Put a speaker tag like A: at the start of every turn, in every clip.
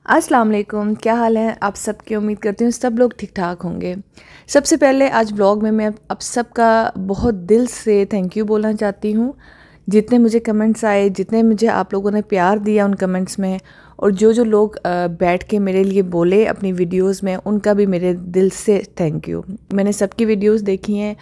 A: अस्सलाम वालेकुम, क्या हाल है आप सबकी। उम्मीद करती हूँ सब लोग ठीक ठाक होंगे। सबसे पहले आज ब्लॉग में मैं आप सबका बहुत दिल से थैंक यू बोलना चाहती हूँ। जितने मुझे कमेंट्स आए, जितने मुझे आप लोगों ने प्यार दिया उन कमेंट्स में, और जो लोग बैठ के मेरे लिए बोले अपनी वीडियोस में, उनका भी मेरे दिल से थैंक यू। मैंने सबकी वीडियोस देखी हैं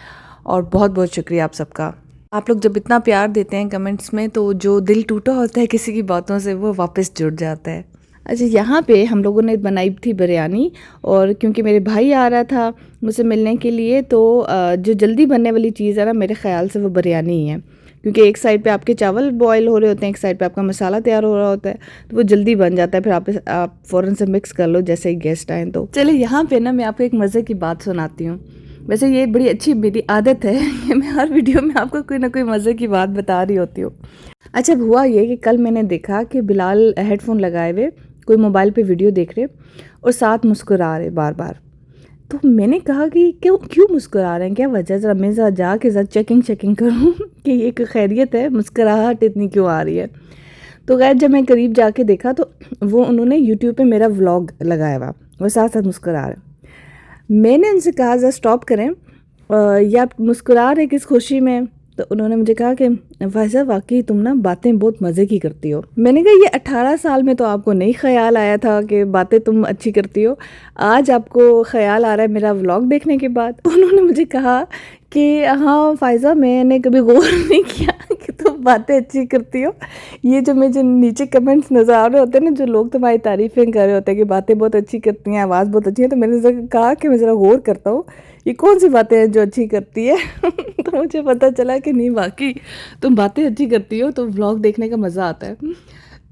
A: और बहुत बहुत शुक्रिया आप सबका। आप लोग जब इतना प्यार देते हैं कमेंट्स में, तो जो दिल टूटा होता है किसी की बातों से, वो वापस जुड़ जाता है। अच्छा, यहाँ पे हम लोगों ने बनाई थी बिरयानी, और क्योंकि मेरे भाई आ रहा था मुझसे मिलने के लिए, तो जो जल्दी बनने वाली चीज़ है ना, मेरे ख़्याल से वो बिरयानी ही है। क्योंकि एक साइड पे आपके चावल बॉयल हो रहे होते हैं, एक साइड पे आपका मसाला तैयार हो रहा होता है, तो वो जल्दी बन जाता है। फिर आप फ़ौरन से मिक्स कर लो जैसे ही गेस्ट आएँ। तो चलिए, यहाँ पे ना मैं आपको एक मज़े की बात सुनाती हूँ। वैसे ये बड़ी अच्छी मेरी आदत है कि मैं हर वीडियो में आपको कोई ना कोई मज़े की बात बता रही होती हूँ। अच्छा, हुआ ये कि कल मैंने देखा कि बिलाल हेडफोन लगाए हुए कोई मोबाइल पे वीडियो देख रहे और साथ मुस्कुरा रहे बार बार। तो मैंने कहा कि क्यों क्यों मुस्कुरा रहे हैं, क्या वजह, ज़रा मैं ज़रा जाके ज़रा चेकिंग करूँ कि ये कोई खैरियत है, मुस्कुराहट इतनी क्यों आ रही है। तो खैर, जब मैं करीब जाके देखा तो वो उन्होंने यूट्यूब पे मेरा व्लॉग लगाया हुआ, वो साथ साथ मुस्कुरा रहे। मैंने उनसे कहा ज़रा स्टॉप करें, या आप मुस्कुरा रहे किस खुशी में। तो उन्होंने मुझे कहा कि फ़ायज़ा, वाकई तुम ना बातें बहुत मज़े की करती हो। मैंने कहा, ये 18 साल में तो आपको नहीं ख़्याल आया था कि बातें तुम अच्छी करती हो, आज आपको ख़्याल आ रहा है मेरा व्लॉग देखने के बाद। उन्होंने मुझे कहा कि हाँ फ़ायज़ा, मैंने कभी गौर नहीं किया कि तुम बातें अच्छी करती हो। ये जो नीचे कमेंट्स नज़र आ रहे होते हैं ना, जो लोग तुम्हारी तारीफ़ें कर रहे होते हैं कि बातें बहुत अच्छी करती हैं, आवाज़ बहुत अच्छी है, तो मैंने कहा कि मैं ज़रा गौर करता हूँ ये कौन सी बातें हैं जो अच्छी करती है। तो मुझे पता चला कि नहीं, वाकई तुम बातें अच्छी करती हो, तो व्लॉग देखने का मज़ा आता है।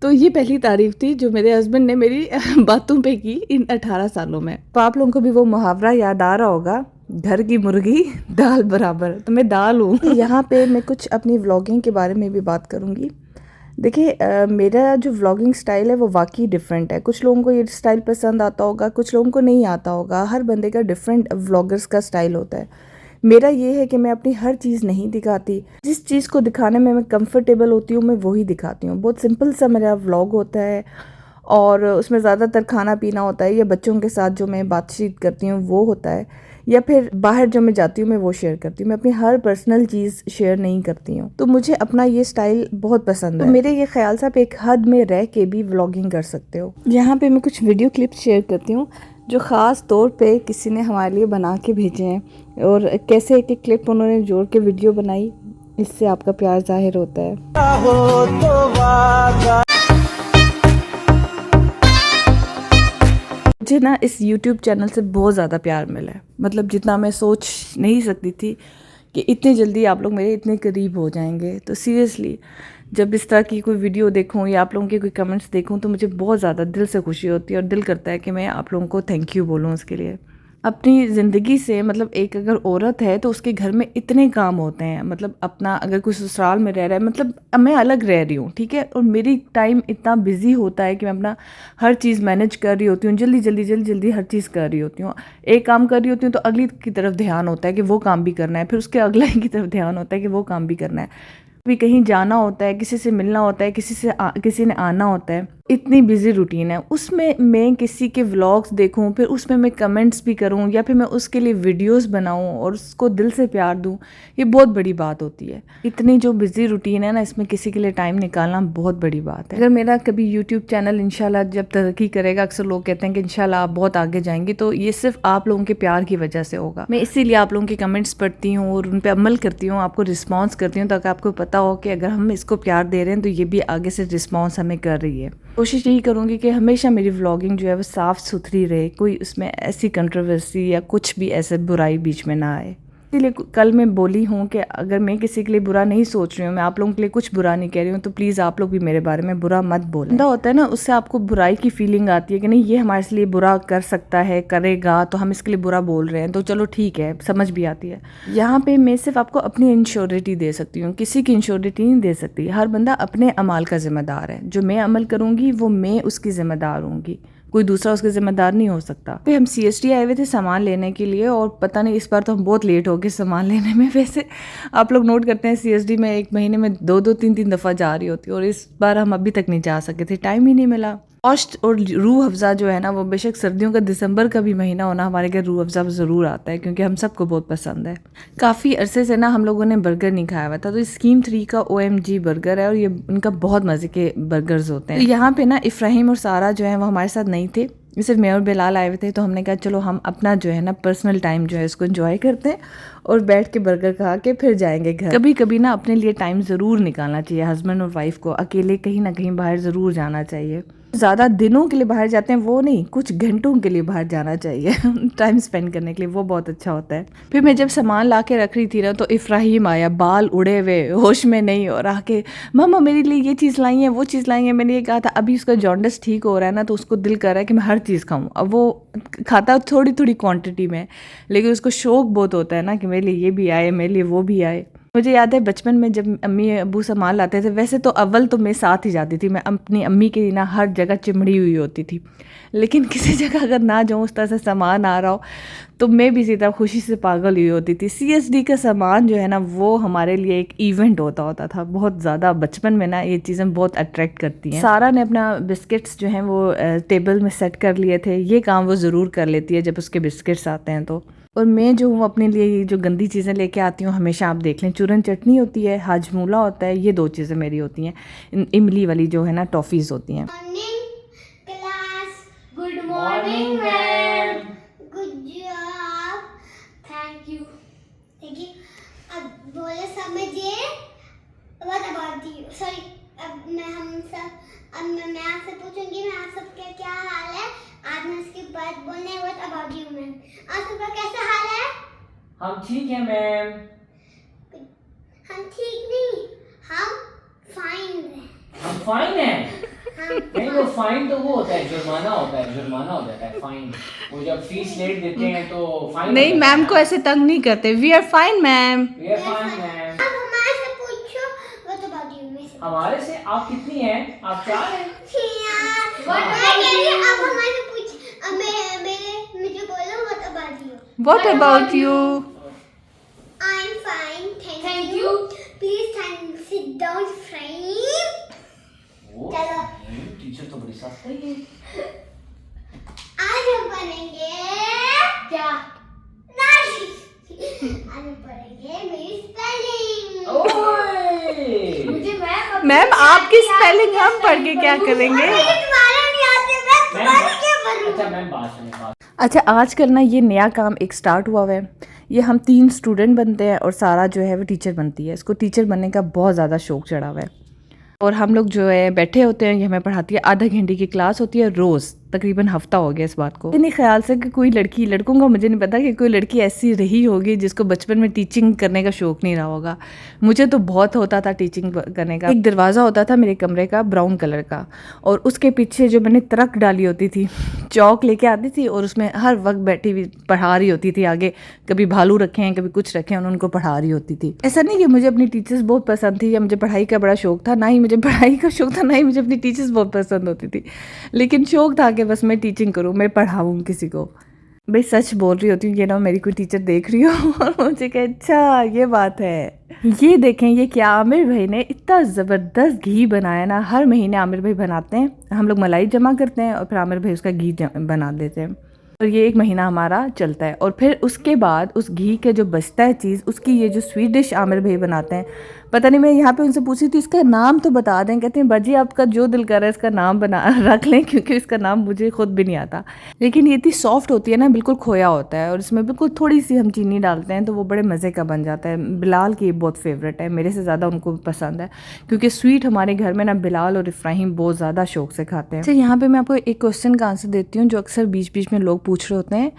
A: तो ये पहली तारीफ़ थी जो मेरे हस्बैंड ने मेरी बातों पे की इन 18 सालों में। तो आप लोगों को भी वो मुहावरा याद आ रहा होगा, घर की मुर्गी दाल बराबर। तो मैं दाल हूँ। यहाँ पे मैं कुछ अपनी व्लॉगिंग के बारे में भी बात करूँगी। देखिए, मेरा जो व्लॉगिंग स्टाइल है वो वाकई डिफरेंट है। कुछ लोगों को ये स्टाइल पसंद आता होगा, कुछ लोगों को नहीं आता होगा। हर बंदे का डिफरेंट व्लॉगर्स का स्टाइल होता है। मेरा ये है कि मैं अपनी हर चीज़ नहीं दिखाती। जिस चीज़ को दिखाने में मैं कंफर्टेबल होती हूँ, मैं वही दिखाती हूँ। बहुत सिंपल सा मेरा व्लॉग होता है, और उसमें ज़्यादातर खाना पीना होता है, या बच्चों के साथ जो मैं बातचीत करती हूँ वो होता है, या फिर बाहर जो मैं जाती हूँ मैं वो शेयर करती हूँ। मैं अपनी हर पर्सनल चीज़ शेयर नहीं करती हूँ। तो मुझे अपना ये स्टाइल बहुत पसंद है। तो मेरे ये ख्याल से आप एक हद में रह के भी व्लॉगिंग कर सकते हो। यहाँ पे मैं कुछ वीडियो क्लिप्स शेयर करती हूँ जो ख़ास तौर पे किसी ने हमारे लिए बना के भेजे हैं, और कैसे एक एक क्लिप उन्होंने जोड़ के वीडियो बनाई, इससे आपका प्यार जाहिर होता है। मुझे ना इस YouTube चैनल से बहुत ज़्यादा प्यार मिला है, मतलब जितना मैं सोच नहीं सकती थी कि इतनी जल्दी आप लोग मेरे इतने करीब हो जाएंगे। तो सीरियसली, जब इस तरह की कोई वीडियो देखूं या आप लोगों के कोई कमेंट्स देखूं, तो मुझे बहुत ज़्यादा दिल से खुशी होती है, और दिल करता है कि मैं आप लोगों को थैंक यू बोलूँ उसके लिए। अपनी ज़िंदगी से, मतलब एक अगर औरत है तो उसके घर में इतने काम होते हैं। मतलब अपना अगर कोई ससुराल में रह रहा है, मतलब अब मैं अलग रह रही हूँ, ठीक है, और मेरी टाइम इतना बिजी होता है कि मैं अपना हर चीज़ मैनेज कर रही होती हूँ, जल्दी हर चीज़ कर रही होती हूँ। एक काम कर रही होती हूँ तो अगली की तरफ ध्यान होता है कि वो काम भी करना है, फिर उसके अगले की तरफ ध्यान होता है कि वो काम भी करना है, भी कहीं जाना होता है, किसी से मिलना होता है, किसी ने आना होता है। इतनी बिजी रूटीन है, उसमें मैं किसी के व्लॉग्स देखूं, फिर उसमें मैं कमेंट्स भी करूं, या फिर मैं उसके लिए वीडियोस बनाऊं और उसको दिल से प्यार दूं, ये बहुत बड़ी बात होती है। इतनी जो बिजी रूटीन है ना, इसमें किसी के लिए टाइम निकालना बहुत बड़ी बात है। अगर मेरा कभी यूट्यूब चैनल इंशाल्लाह जब तरक्की करेगा, अक्सर लोग कहते हैं कि इंशाल्लाह आप बहुत आगे जाएंगे, तो ये सिर्फ आप लोगों के प्यार की वजह से होगा। मैं इसीलिए आप लोगों के कमेंट्स पढ़ती हूँ और उन पर अमल करती हूँ, आपको रिस्पॉन्स करती हूँ, ताकि आपको पता हो कि अगर हम इसको प्यार दे रहे हैं तो ये भी आगे से रिस्पॉन्स हमें कर रही है। कोशिश यही करूँगी कि हमेशा मेरी व्लॉगिंग जो है वो साफ़ सुथरी रहे, कोई उसमें ऐसी कंट्रोवर्सी या कुछ भी ऐसे बुराई बीच में ना आए। इसीलिए कल मैं बोली हूँ कि अगर मैं किसी के लिए बुरा नहीं सोच रही हूँ, मैं आप लोगों के लिए कुछ बुरा नहीं कह रही हूँ, तो प्लीज़ आप लोग भी मेरे बारे में बुरा मत बोलें। बंदा होता है ना, उससे आपको बुराई की फीलिंग आती है कि नहीं, ये हमारे लिए बुरा कर सकता है, करेगा, तो हम इसके लिए बुरा बोल रहे हैं, तो चलो ठीक है, समझ भी आती है। यहाँ पे मैं सिर्फ आपको अपनी इंश्योरिटी दे सकती हूँ, किसी की इंश्योरिटी नहीं दे सकती। हर बंदा अपने अमाल का जिम्मेदार है। जो मैं अमल करूँगी वो मैं उसकी जिम्मेदार हूँगी, कोई दूसरा उसके जिम्मेदार नहीं हो सकता। फिर हम CST आए हुए थे सामान लेने के लिए, और पता नहीं इस बार तो हम बहुत लेट हो गए सामान लेने में। वैसे आप लोग नोट करते हैं CSD में एक महीने में 2-2 3-3 दफ़ा जा रही होती है, और इस बार हम अभी तक नहीं जा सके थे, टाइम ही नहीं मिला। गोश्त और रूह अफ़ज़ा जो है ना, वो बेशक सर्दियों का दिसंबर का भी महीना होना, हमारे घर रूह अफ़ज़ा ज़रूर आता है क्योंकि हम सबको बहुत पसंद है। काफ़ी अरसे से ना हम लोगों ने बर्गर नहीं खाया हुआ था, तो स्कीम 3 का OMG बर्गर है और ये उनका बहुत मज़े के बर्गर्स होते हैं। तो यहाँ पे ना इफ्राहिम और सारा जो है वो हमारे साथ नहीं थे, सिर्फ मैं और बिलाल आए हुए थे, तो हमने कहा चलो हम अपना जो है ना पर्सनल टाइम जो है इसको एंजॉय करते हैं और बैठ के बर्गर खा के फिर जाएंगे घर। कभी कभी ना अपने लिए टाइम ज़रूर निकालना चाहिए, हस्बैंड और वाइफ को अकेले कहीं ना कहीं बाहर ज़रूर जाना चाहिए। ज़्यादा दिनों के लिए बाहर जाते हैं वो नहीं, कुछ घंटों के लिए बाहर जाना चाहिए टाइम स्पेंड करने के लिए, वो बहुत अच्छा होता है। फिर मैं जब सामान ला के रख रही थी ना, तो इफ्राहिम आया बाल उड़े हुए, होश में नहीं, और आके मम्मा मेरे लिए ये चीज़ लाई है, वो चीज़ लाई है। मैंने ये कहा था अभी उसका जॉन्डिस ठीक हो रहा है ना, तो उसको दिल कर रहा है कि मैं हर चीज़ खाऊं। अब वो खाता थोड़ी थोड़ी क्वांटिटी में, लेकिन उसको शौक बहुत होता है ना कि मेरे लिए ये भी आए, मेरे लिए वो भी आए। मुझे याद है बचपन में जब अम्मी अबू सामान लाते थे, वैसे तो अव्वल तो मैं साथ ही जाती थी, मैं अपनी अम्मी के ना हर जगह चिमड़ी हुई होती थी, लेकिन किसी जगह अगर ना जाऊँ उस तरह से सामान आ रहा हो तो मैं भी सीधा खुशी से पागल हुई होती थी। CSD का सामान जो है ना वो हमारे लिए एक इवेंट होता था बहुत ज़्यादा। बचपन में ना ये चीज़ें बहुत अट्रैक्ट करती हैं। सारा ने अपना बिस्किट्स जो हैं वो टेबल में सेट कर लिए थे, ये काम वो ज़रूर कर लेती है जब उसके बिस्किट्स आते हैं तो। और मैं जो हूँ अपने लिए ये जो गंदी चीज़ें लेके आती हूँ हमेशा, आप देख लें, चूरन चटनी होती है, हाजमूला होता है, ये 2 चीज़ें मेरी होती हैं। इमली वाली जो है ना टॉफ़ीज़ होती हैं।
B: Good morning ma'am, good job, thank you. देखिए अब बोले समझिए, व्हाट अबाउट यू, सॉरी अब मैं आपसे पूछूंगी मैं आप सबका क्या हाल है। आज मैं उसके बाद बोलने व्हाट अबाउट यू मैम, आप सबका कैसा हाल है?
C: हम ठीक हैं मैम।
B: हम ठीक नहीं, हम फाइन हैं।
C: हम फाइन हैं? नहीं, वो फाइन तो वो होता है, जुर्माना होता है, जुर्माना हो जाता है फाइन। वो जब फीस लेट देते हैं तो फाइन।
A: नहीं, मैम को ऐसे तंग नहीं करते। We are fine ma'am.
C: We are fine ma'am.
B: अब हमारे से पूछो व्हाट अबाउट यू में से।
C: हमारे से आप कितनी हैं? आप 4 हैं?
B: मैं कह रही हूँ अब हमारे से पूछ, अब मुझे बोलो what about you.
A: What about you?
B: I'm fine, thank you. Please sit down, friend.
C: ओ,
B: चलो।
C: टीचर तो बड़ी सस्ती है।
B: आज हम पढ़ेंगे क्या? नहीं, आज हम पढ़ेंगे मेरी स्पेलिंग।
C: ओए,
B: मुझे
A: मैम आपकी स्पेलिंग हम पढ़ के क्या करेंगे?
B: मुझे तुम्हारे नहीं आते, मैं तुम्हारे क्या पढ़ूं?
C: अच्छा मैम बात सुनिए।
A: अच्छा, आजकल ना ये नया काम एक स्टार्ट हुआ है। ये हम 3 स्टूडेंट बनते हैं और सारा जो है वो टीचर बनती है। इसको टीचर बनने का बहुत ज़्यादा शौक चढ़ा हुआ है और हम लोग जो है बैठे होते हैं, ये हमें पढ़ाती है। आधा घंटे की क्लास होती है रोज़, तकरीबन हफ्ता हो गया इस बात को। नहीं ख्याल से कि कोई लड़की, लड़कों का मुझे नहीं पता कि कोई लड़की ऐसी रही होगी जिसको बचपन में टीचिंग करने का शौक नहीं रहा होगा। मुझे तो बहुत होता था टीचिंग करने का। एक दरवाज़ा होता था मेरे कमरे का ब्राउन कलर का, और उसके पीछे जो मैंने तरक डाली होती थी, चौक लेके आती थी और उसमें हर वक्त बैठी हुई पढ़ा रही होती थी। आगे कभी भालू रखे हैं, कभी कुछ रखे हैं, उनको पढ़ा रही होती थी। ऐसा नहीं कि मुझे अपनी टीचर्स बहुत पसंद थी या मुझे पढ़ाई का बड़ा शौक था, ना ही मुझे पढ़ाई का शौक था, ना ही मुझे अपनी टीचर्स बहुत पसंद होती थी, लेकिन शौक था कि बस मैं टीचिंग करूँ, मैं पढ़ाऊँ किसी को। भाई सच बोल रही होती हूँ, ये ना मेरी कोई टीचर देख रही हो और मुझे कहे अच्छा ये बात है। ये देखें ये क्या, आमिर भाई ने इतना ज़बरदस्त घी बनाया ना। हर महीने आमिर भाई बनाते हैं, हम लोग मलाई जमा करते हैं और फिर आमिर भाई उसका घी बना देते हैं, और ये 1 महीना हमारा चलता है। और फिर उसके बाद उस घी के जो बचता है चीज़, उसकी ये जो स्वीट डिश आमिर भाई बनाते हैं, पता नहीं, मैं यहाँ पे उनसे पूछी थी इसका नाम तो बता दें। कहते हैं बाजी आपका जो दिल कर रहा है इसका नाम बना रख लें, क्योंकि इसका नाम मुझे खुद भी नहीं आता। लेकिन ये इतनी सॉफ्ट होती है ना, बिल्कुल खोया होता है, और इसमें बिल्कुल थोड़ी सी हम चीनी डालते हैं तो वो बड़े मज़े का बन जाता है। बिलाल की बहुत फेवरेट है, मेरे से ज़्यादा उनको पसंद है, क्योंकि स्वीट हमारे घर में ना बिलाल और इफ्राहिम बहुत ज़्यादा शौक से खाते हैं। अच्छा, यहाँ पर मैं आपको एक क्वेश्चन का आंसर देती हूँ जो अक्सर बीच बीच में लोग पूछ रहे होते हैं।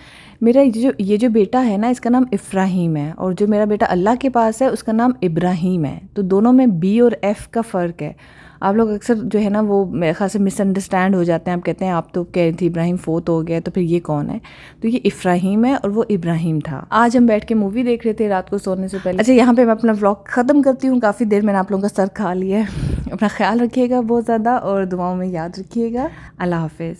A: मेरा ये जो बेटा है ना, इसका नाम इफ्राहिम है, और जो मेरा बेटा अल्लाह के पास है उसका नाम इब्राहिम है। तो दोनों में बी और एफ़ का फ़र्क है। आप लोग अक्सर जो है ना वो मेरे ख्याल से मिसअंडरस्टैंड हो जाते हैं। आप कहते हैं आप तो कह रही थी इब्राहिम फोत हो गया, तो फिर ये कौन है? तो ये इफ्राहिम है और वो इब्राहिम था। आज हम बैठ के मूवी देख रहे थे रात को सोने से पहले। अच्छा, यहाँ पे मैं अपना व्लॉग ख़त्म करती हूँ। काफ़ी देर मैंने आप लोगों का सर खा लिया है। अपना ख्याल रखिएगा बहुत ज़्यादा और दुआओं में याद रखिएगा। अल्लाह हाफिज़।